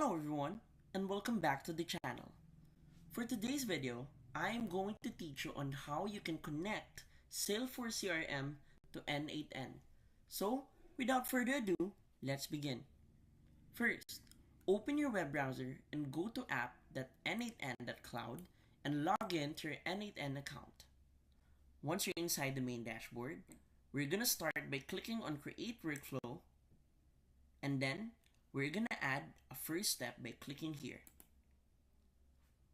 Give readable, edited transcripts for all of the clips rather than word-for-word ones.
Hello everyone, and welcome back to the channel. For today's video, I am going to teach you on how you can connect Salesforce CRM to N8N. So, without further ado, let's begin. First, open your web browser and go to app.n8n.cloud and log in to your N8N account. Once you're inside the main dashboard, we're gonna start by clicking on Create Workflow, and then we're gonna add a first step by clicking here.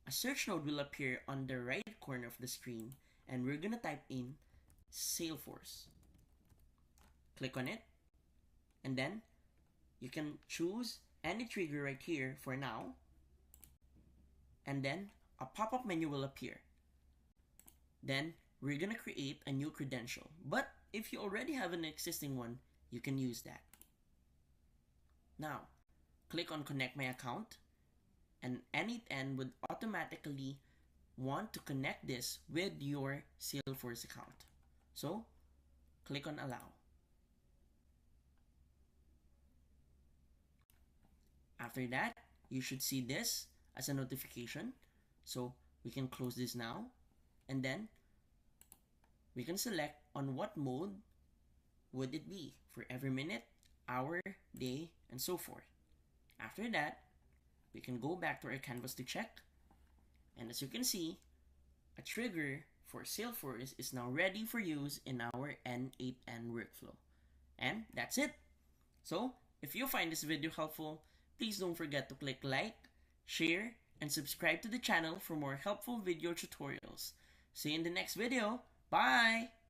A search node will appear on the right corner of the screen, and we're gonna type in Salesforce. Click on it, and then you can choose any trigger right here for now, and then a pop-up menu will appear. Then we're gonna create a new credential, but if you already have an existing one, you can use that. Now, click on Connect My Account, and N8N would automatically want to connect this with your Salesforce account. So, click on Allow. After that, you should see this as a notification. So, we can close this now, and then we can select on what mode would it be for every minute, hour, day, and so forth. After that, we can go back to our canvas to check, and as you can see, a trigger for Salesforce is now ready for use in our N8N workflow. And that's it. So, if you find this video helpful, please don't forget to click like, share, and subscribe to the channel for more helpful video tutorials. See you in the next video. Bye!